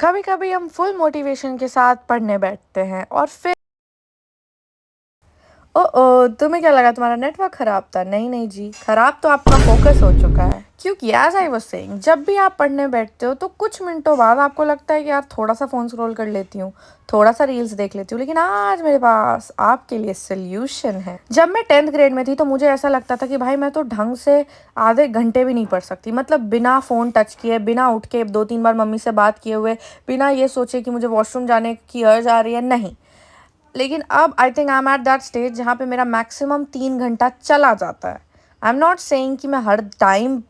कभी कभी हम फुल मोटिवेशन के साथ पढ़ने बैठते हैं और फिर ओ तुम्हें क्या लगा तुम्हारा नेटवर्क खराब था? नहीं नहीं जी, खराब तो आपका फोकस हो चुका है। क्योंकि एज आई वाज सेइंग, जब भी आप पढ़ने बैठते हो तो कुछ मिनटों बाद आपको लगता है कि यार थोड़ा सा फ़ोन स्क्रॉल कर लेती हूँ, थोड़ा सा रील्स देख लेती हूँ। लेकिन आज मेरे पास आपके लिए सोल्यूशन है। जब मैं 10th ग्रेड में थी तो मुझे ऐसा लगता था कि भाई मैं तो ढंग से आधे घंटे भी नहीं पढ़ सकती, मतलब बिना फ़ोन टच किए, बिना उठ के 2-3 बार मम्मी से बात किए हुए, बिना ये सोचे कि मुझे वॉशरूम जाने की अर्ज आ रही है, नहीं। लेकिन अब I think I am at that stage जहाँ पे मेरा मैक्सिमम 3 घंटा चला जाता है। आई एम नॉट सेइंग कि मैं हर टाइम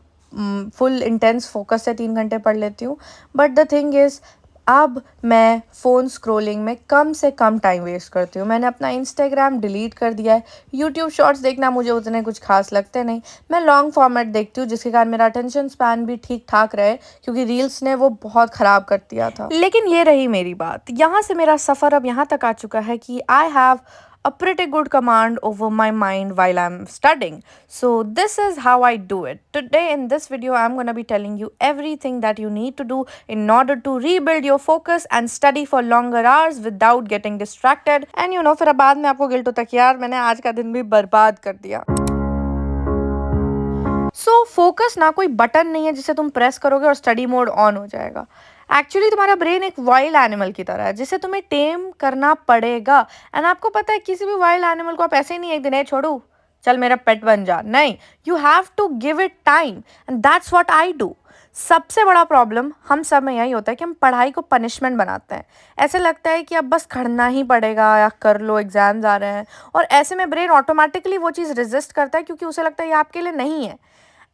फुल इंटेंस फोकस से 3 घंटे पढ़ लेती हूँ, बट द थिंग इज़ अब मैं फ़ोन स्क्रॉलिंग में कम से कम टाइम वेस्ट करती हूँ। मैंने अपना इंस्टाग्राम डिलीट कर दिया है। यूट्यूब शॉर्ट्स देखना मुझे उतने कुछ खास लगते नहीं। मैं लॉन्ग फॉर्मेट देखती हूँ जिसके कारण मेरा अटेंशन स्पैन भी ठीक ठाक रहे, क्योंकि रील्स ने वो बहुत ख़राब कर दिया था। लेकिन ये रही मेरी बात, यहाँ से मेरा सफ़र अब यहाँ तक आ चुका है कि I have a pretty good command over my mind while I'm studying. So this is how I do it. Today in this video I'm going to be telling you everything that you need to do in order to rebuild your focus and study for longer hours without getting distracted. And you know, फिर बाद में आपको guilt होता है कि यार मैंने आज का दिन भी बर्बाद कर दिया। फोकस ना कोई बटन नहीं है जिसे तुम प्रेस करोगे और स्टडी मोड ऑन हो जाएगा। एक्चुअली तुम्हारा ब्रेन एक वाइल्ड एनिमल की तरह है जिसे तुम्हें टेम करना पड़ेगा। एंड आपको पता है, किसी भी वाइल्ड एनिमल को आप ऐसे ही नहीं एक दिन ए छोड़ू चल मेरा पेट बन जा, नहीं, you have to give it time and that's what I do. सबसे बड़ा प्रॉब्लम हम सब में यही होता है कि हम पढ़ाई को पनिशमेंट बनाते हैं। ऐसे लगता है कि अब बस खड़ना ही पड़ेगा या कर लो, एग्जाम्स आ रहे हैं, और ऐसे में ब्रेन ऑटोमेटिकली वो चीज़ रेजिस्ट करता है क्योंकि उसे लगता है ये आपके लिए नहीं है।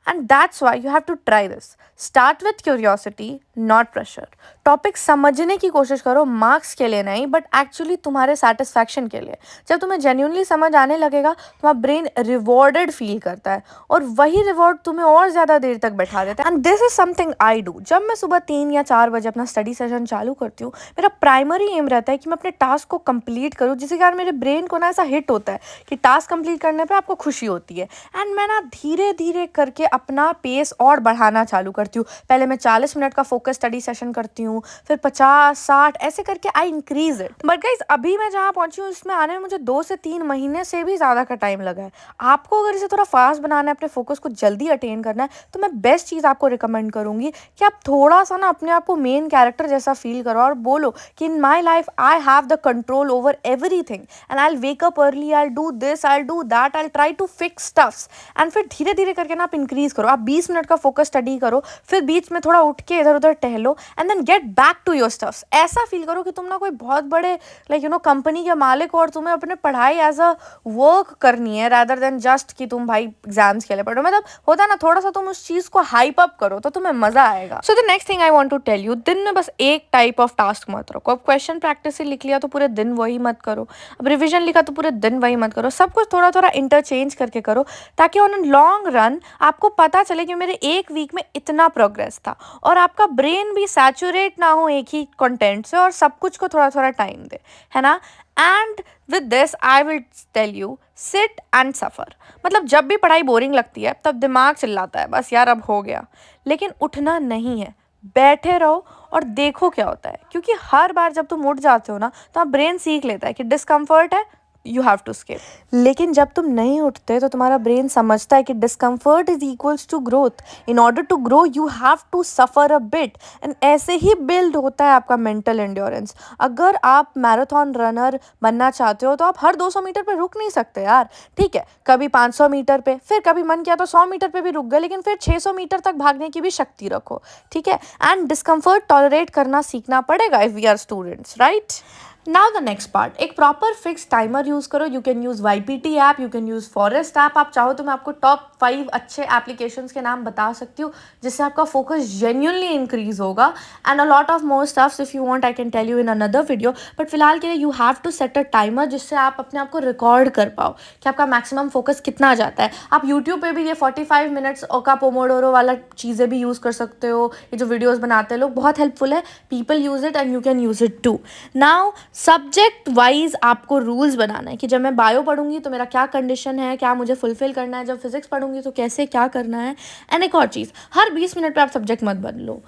And that's why you have to try this. Start with curiosity, not pressure. Topic समझने की कोशिश करो, मार्क्स के लिए नहीं, बट एक्चुअली तुम्हारे सेटिस्फैक्शन के लिए। जब तुम्हें जेन्युइनली समझ आने लगेगा, तुम्हारा ब्रेन रिवॉर्डेड फील करता है और वही रिवॉर्ड तुम्हें और ज़्यादा देर तक बैठा देता है। And this is something I do. जब मैं सुबह 3 या 4 बजे अपना स्टडी सेशन चालू करती हूँ, मेरा प्राइमरी एम रहता है कि मैं अपने टास्क को कंप्लीट करूँ, जिसके कारण मेरे ब्रेन को ना ऐसा हिट होता है कि टास्क कंप्लीट करने पर आपको खुशी होती है। एंड मैं ना धीरे धीरे करके अपना पेस और बढ़ाना चालू करती हूँ। पहले मैं 40 मिनट का फोकस स्टडी सेशन करती हूँ, फिर 50-60, ऐसे करके I increase it. But guys, अभी मैं जहाँ पहुँची हूँ इसमें आने में मुझे 2 से 3 महीने से भी ज़्यादा का टाइम लगा है। आपको अगर इसे थोड़ा फास्ट बनाना है, अपने फोकस को जल्दी अटेन करना है, तो मैं बेस्ट चीज़ आपको रिकमेंड करूँगी कि आप थोड़ा सा ना अपने आप को मेन कैरेक्टर जैसा फील करो और बोलो कि in my life I have the control over everything and I wake up early, I do this, I do that, I try to fix stuffs. And फिर धीरे धीरे करके ना आप इंक्रीज करो। आप 20 मिनट का फोकस स्टडी करो, फिर बीच में थोड़ा उठ के इधर उधर टहलो and then get back to your stuffs. ऐसा फील करो कि तुम ना कोई बहुत बड़े कंपनी के मालिक हो और तुम्हें अपने पढ़ाई एज अ वर्क करनी है, रादर देन जस्ट कि तुम भाई एग्जाम्स के लिए पढ़ो। मतलब होता है ना, थोड़ा सा तुम उस चीज़ को हाइप अप करो तो तुम्हें मजा आएगा। So the next thing I want to tell you, दिन में बस एक टाइप ऑफ टास्क मत रखो। अब क्वेश्चन प्रैक्टिस से लिख लिया तो पूरे दिन वही मत करो, अब रिविजन लिखा तो पूरे दिन वही मत करो। सब कुछ थोड़ा थोड़ा इंटरचेंज करके करो, ताकि ऑन लॉन्ग रन आपको पता चले कि मेरे एक वीक में इतना प्रोग्रेस था, और आपका ब्रेन भी सैचुरेट ना हो एक ही कंटेंट से और सब कुछ को थोड़ा थोड़ा टाइम दे, है ना। And with this I will tell you, sit and suffer. मतलब जब भी पढ़ाई बोरिंग लगती है तब दिमाग चिल्लाता है बस यार अब हो गया, लेकिन उठना नहीं है, बैठे रहो और देखो क्या होता है। क्योंकि हर बार जब तुम उठ जाते हो ना, तो ब्रेन सीख लेता है कि डिस्कम्फर्ट है, यू हैव टू स्किप। लेकिन जब तुम नहीं उठते तो तुम्हारा ब्रेन समझता है कि discomfort is equals to growth. In order to grow you have to suffer a bit, and ऐसे ही बिल्ड होता है आपका मेंटल एंड्योरेंस। अगर आप मैराथन रनर बनना चाहते हो तो आप हर 200 मीटर पे रुक नहीं सकते यार। ठीक है, कभी 500 मीटर पे, फिर कभी मन किया तो 100 मीटर पे भी रुक गए, लेकिन फिर 600 मीटर तक भागने की भी शक्ति रखो। ठीक है, एंड डिस्कम्फर्ट टॉलरेट करना सीखना पड़ेगा if we are students, right. Now the next part, एक प्रॉपर फिक्स टाइमर यूज़ करो। You can use YPT app, you can use forest app. आप चाहो तो मैं आपको टॉप 5 अच्छे एप्लीकेशंस के नाम बता सकती हूँ जिससे आपका फोकस जेन्युइनली इंक्रीज होगा। And a lot of more stuffs if you want I can tell you in another video, but फिलहाल के लिए you have to set a timer जिससे आप अपने आप को रिकॉर्ड कर पाओ कि आपका मैक्सिमम फोकस कितना जाता है। आप यूट्यूब पे भी ये 45 मिनट्स का पोमोडोरो वाला चीज़ें भी यूज़ कर सकते हो। ये जो वीडियोज़ बनाते हैं लोग, बहुत हेल्पफुल है, people use it and you can use it too. Now subject wise आपको रूल्स बनाना है कि जब मैं बायो पढ़ूंगी तो मेरा क्या कंडीशन है, क्या मुझे फुलफिल करना है, जब फिजिक्स पढ़ूंगी तो कैसे क्या करना है। एंड एक और चीज़, हर 20 मिनट पे आप सब्जेक्ट मत बदलो।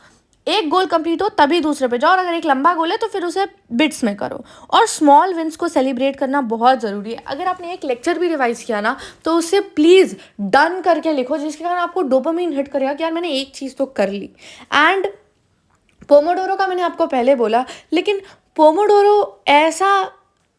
एक गोल कंप्लीट हो तभी दूसरे पे जाओ, और अगर एक लंबा गोल है तो फिर उसे बिट्स में करो। और स्मॉल विन्स को सेलिब्रेट करना बहुत ज़रूरी है। अगर आपने एक लेक्चर भी रिवाइज किया ना तो उसे प्लीज़ डन करके लिखो, जिसके कारण आपको डोपामिन हिट करेगा कि यार मैंने एक चीज़ तो कर ली। एंड पोमोडोरो का मैंने आपको पहले बोला, लेकिन पोमोडोरो ऐसा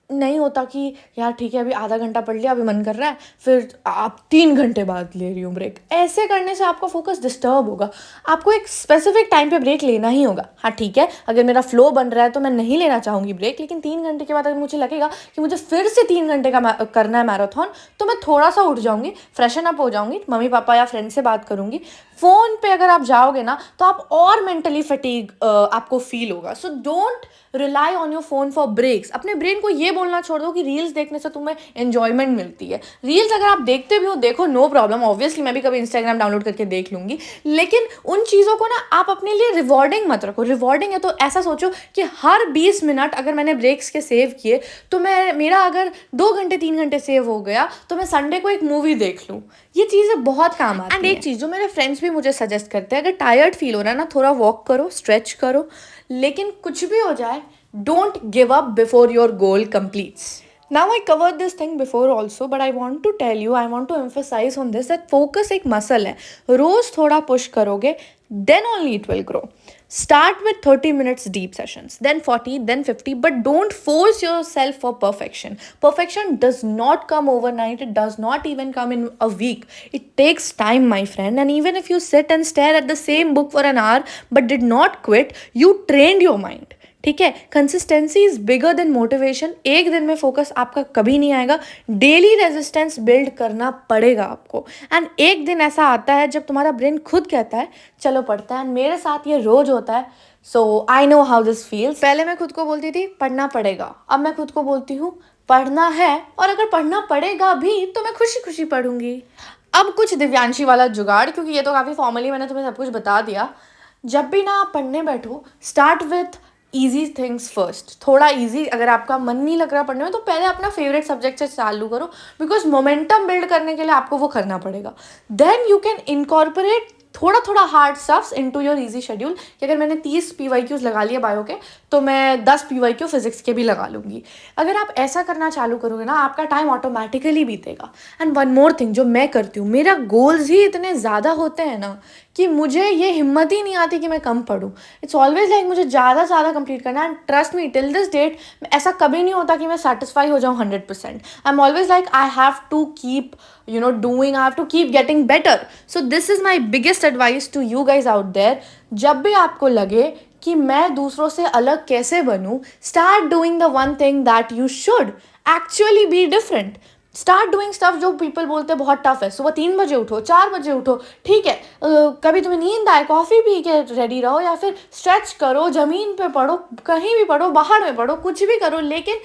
नहीं होता कि यार ठीक है अभी आधा घंटा पढ़ लिया, अभी मन कर रहा है, फिर आप 3 घंटे बाद ले रही हूँ ब्रेक। ऐसे करने से आपका फोकस डिस्टर्ब होगा। आपको एक स्पेसिफिक टाइम पे ब्रेक लेना ही होगा। हाँ ठीक है, अगर मेरा फ्लो बन रहा है तो मैं नहीं लेना चाहूँगी ब्रेक, लेकिन 3 घंटे के बाद अगर मुझे लगेगा कि मुझे फिर से 3 घंटे का करना है मैराथन, तो मैं थोड़ा सा उठ जाऊँगी, फ्रेशन अप हो जाऊँगी, मम्मी पापा या फ्रेंड से बात करूँगी। फ़ोन पे अगर आप जाओगे ना तो आप और मेंटली फटीग आपको फील होगा। So don't rely on your phone for breaks. अपने ब्रेन को ये बोलना छोड़ दो कि रील्स देखने से तुम्हें एंजॉयमेंट मिलती है। रील्स अगर आप देखते भी हो देखो, नो प्रॉब्लम, ऑब्वियसली मैं भी कभी इंस्टाग्राम डाउनलोड करके देख लूँगी, लेकिन उन चीज़ों को ना आप अपने लिए रिवॉर्डिंग मत रखो। रिवॉर्डिंग है तो ऐसा सोचो कि हर 20 मिनट अगर मैंने ब्रेक्स के सेव किए तो मेरा अगर 2 घंटे 3 घंटे सेव हो गया तो मैं संडे को एक मूवी देख लूँ। ये चीज़ें बहुत काम आती हैं। एंड एक चीज़ जो मेरे फ्रेंड्स भी मुझे सजेस्ट करते हैं, अगर टायर्ड फील हो रहा है ना, थोड़ा वॉक करो, स्ट्रेच करो, लेकिन कुछ भी हो जाए don't give up before your goal completes. Now I covered this thing before also, but I want to tell you, I want to emphasize on this that focus एक मसल है। रोज थोड़ा पुश करोगे then only it will grow. Start with 30 minutes deep sessions, then 40, then 50, but don't force yourself for perfection. Perfection does not come overnight. It does not even come in a week. It takes time, my friend. And even if you sit and stare at the same book for an hour but did not quit, you trained your mind. ठीक है, consistency is bigger than motivation. एक दिन में focus आपका कभी नहीं आएगा, daily resistance build करना पड़ेगा आपको। एंड एक दिन ऐसा आता है जब तुम्हारा ब्रेन खुद कहता है चलो पढ़ता है। एंड मेरे साथ ये रोज होता है, so I know how this feels. पहले मैं खुद को बोलती थी पढ़ना पड़ेगा, अब मैं खुद को बोलती हूँ पढ़ना है, और अगर पढ़ना पड़ेगा भी तो मैं खुशी खुशी पढ़ूंगी। अब कुछ दिव्यांशी वाला जुगाड़, क्योंकि ये तो काफ़ी फॉर्मली मैंने तुम्हें सब कुछ बता दिया। जब भी ना आप पढ़ने बैठो, start with easy things first. थोड़ा ईजी, अगर आपका मन नहीं लग रहा पढ़ने में तो पहले अपना फेवरेट सब्जेक्ट से चालू करो, बिकॉज मोमेंटम बिल्ड करने के लिए आपको वो करना पड़ेगा। देन यू कैन इनकॉर्पोरेट थोड़ा थोड़ा hard stuffs into your easy schedule, कि अगर मैंने 30 PYQs लगा लिए बायो के तो मैं 10 PYQ फिजिक्स के भी लगा लूँगी। अगर आप ऐसा करना चालू करोगे ना, आपका टाइम ऑटोमेटिकली बीतेगा। एंड वन मोर थिंग जो मैं करती हूँ, मेरा गोल्स ही इतने ज़्यादा होते हैं ना कि मुझे ये हिम्मत ही नहीं आती कि मैं कम पढूं। इट्स ऑलवेज लाइक मुझे ज़्यादा से ज़्यादा कंप्लीट करना है। And trust me, till this date ऐसा कभी नहीं होता कि मैं सेटिस्फाई हो जाऊँ 100%। I am always like I have to keep doing, I have to keep getting better. So this is my biggest advice to you guys out there. जब भी आपको लगे कि मैं दूसरों से अलग कैसे बनूं, start doing the one thing that you should actually be different. Start doing stuff जो पीपल बोलते हैं बहुत टफ है। सुबह 3 बजे उठो, 4 बजे उठो, ठीक है, कभी तुम्हें नींद आए कॉफ़ी पी के रेडी रहो, या फिर स्ट्रेच करो, ज़मीन पे पढ़ो, कहीं भी पढ़ो, बाहर में पढ़ो, कुछ भी करो, लेकिन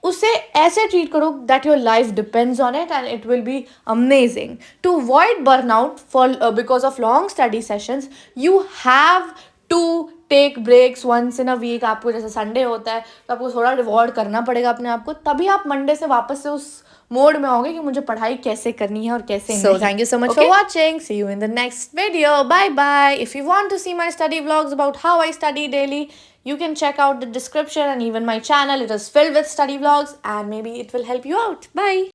उसे ऐसे ट्रीट करो that your life depends on it and it will be amazing. To avoid burnout for because of long study sessions, you have to take breaks once in a week. आपको जैसे संडे होता है तो आपको थोड़ा reward करना पड़ेगा अपने आप को, तभी आप मंडे से वापस से उस मोड में होगे कि मुझे पढ़ाई कैसे करनी है और कैसे नहीं। Thank you so much for watching. See you in the next video. Bye bye. If you want to see my study vlogs about how I study daily, you can check out the description and even my channel. It is filled with study vlogs and maybe it will help you out. Bye.